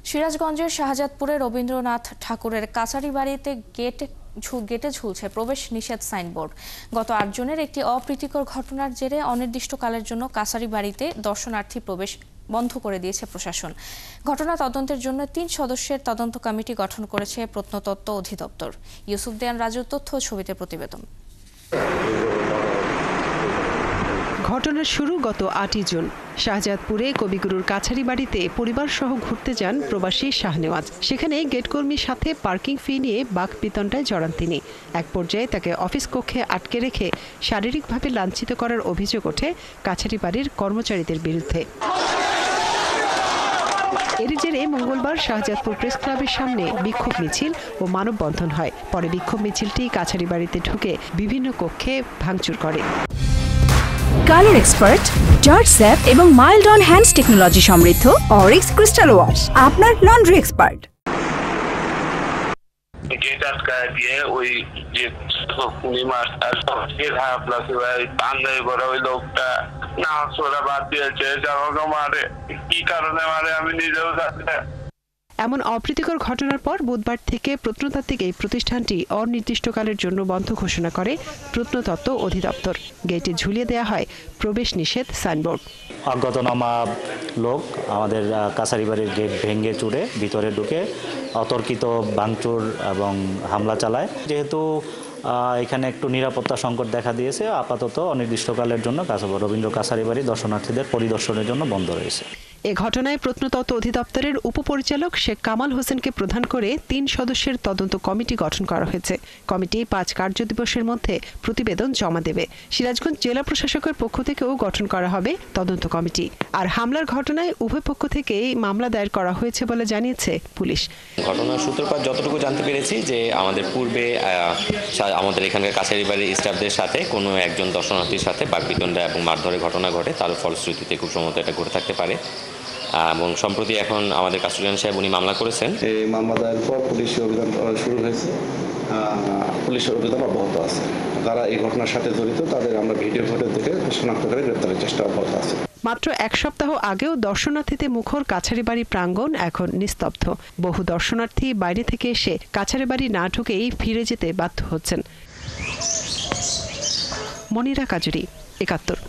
সিরাজগঞ্জের শাহজাদপুরে রবীন্দ্রনাথ ঠাকুরের কাছারি বাড়িতে গেটে ঝুলছে প্রবেশ নিষেধ সাইনবোর্ড। গত ৮ জনের একটি অপ্রীতিকর ঘটনার জেরে অনির্দিষ্টকালের জন্য কাছারি বাড়িতে দর্শনার্থী প্রবেশ বন্ধ করে দিয়েছে প্রশাসন। ঘটনা তদন্তের জন্য ৩ সদস্যের তদন্ত কমিটি গঠন করেছে প্রত্নতত্ত্ব অধিদপ্তর। ইউসুফ দেয়ান রাজুর তথ্য ছবিতে প্রতিবেদন। ঘটনার শুরু গত ৮ই জুন। শাহজাদপুরে কবিগুরুর কাছারি বাড়িতে পরিবার সহ ঘুরতে যান প্রবাসী শাহনেওয়াজ। সেখানে গেটকর্মীর সাথে পার্কিং ফি নিয়ে বাকবিতণ্ডায় জড়ান তিনি। এক পর্যায়ে তাকে অফিস কক্ষে আটকে রেখে শারীরিকভাবে লাঞ্ছিত করার অভিযোগ ওঠে কাছারি বাড়ির কর্মচারীদের বিরুদ্ধে। এর জেরে মঙ্গলবার শাহজাদপুর প্রেস ক্লাবের সামনে বিক্ষোভ মিছিল ও মানববন্ধন হয়। পরে বিক্ষোভ মিছিলটি কাছারি বাড়িতে ঢুকে বিভিন্ন কক্ষে ভাঙচুর করে। কালার এক্সপার্ট, জর্জ স্যাপ এবং মাইল্ড অন হ্যান্ডস টেকনোলজি সমৃদ্ধ অরিক্স ক্রিস্টাল ওয়াশ আপনার লন্ড্রি এক্সপার্ট। গেট আটকায় দিয়ে ওই যে আন্দাজ করা ওই লোকটা না সোরা বাদ দিয়েছে, আমাকে মারে। কি কারণে মারে আমি নিজেও জানি না। এমন অপ্রীতিকর ঘটনার পর বুধবার থেকে প্রত্নতাত্ত্বিক এই প্রতিষ্ঠানটি অনির্দিষ্টকালের জন্য বন্ধ ঘোষণা করে প্রত্নতত্ত্ব অধিদপ্তর। গেটে ঝুলিয়ে দেওয়া হয় প্রবেশ নিষেধ সাইনবোর্ড। অজ্ঞাতনামা লোক আমাদের কাছারি বাড়ির গেট ভেঙে চুড়ে ভিতরে ঢুকে অতর্কিত ভাঙচুর এবং হামলা চালায়। যেহেতু এখানে একটু নিরাপত্তা সংকট দেখা দিয়েছে, আপাতত অনির্দিষ্টকালের জন্য রবীন্দ্র কাছারি বাড়ি দর্শনার্থীদের পরিদর্শনের জন্য বন্ধ রয়েছে। এ ঘটনায় প্রত্নতত্ত্ব অধিদপ্তরের উপপরিচালক শেখ কামাল হোসেনকে প্রধান করে ৩ সদস্যের তদন্ত কমিটি গঠন করা হয়েছে। কমিটি ৫ কার্যদিবসের মধ্যে প্রতিবেদন জমা দেবে। সিরাজগঞ্জ জেলা প্রশাসকের পক্ষ থেকেও গঠন করা হবে তদন্ত কমিটি। আর হামলার ঘটনায় উভয় পক্ষ থেকেই মামলা দায়ের করা হয়েছে বলে জানিয়েছে পুলিশ। ঘটনার সূত্রপাত যতটুকু জানতে পেরেছি যে আমাদের পূর্বে আমাদের এখানকার কাছারি বাড়ির স্টাফদের সাথে কোনো একজন দর্শনার্থীর সাথে বাকবিতণ্ডা এবং মারধরের ঘটনা ঘটে, তার ফলশ্রুতিতে খুব সম্ভবত এটা ঘটে থাকতে পারে। এবং সম্প্রতি এখন আমাদের কাস্টোডিয়ান সাহেব উনি মামলা করেছেন। এই মামলা দায়ের পর পুলিশি অভিযান শুরু হয়েছে। পুলিশের অভিযান অব্যাহত আছে। যারা এই ঘটনার সাথে জড়িত তাদের আমরা ভিডিও ফুটেজ দেখে শনাক্ত করে গ্রেপ্তারের চেষ্টা অব্যাহত আছে। মাত্র ১ সপ্তাহ আগেও দর্শনার্থীতে মুখর কাছারি বাড়ি প্রাঙ্গণ এখন নিস্তব্ধ। বহু দর্শনার্থী বাইরে থেকে এসে কাছারি বাড়ি না ঢুকেই ফিরে যেতে বাধ্য হচ্ছেন। মনিরা কাজুরি, ৭১।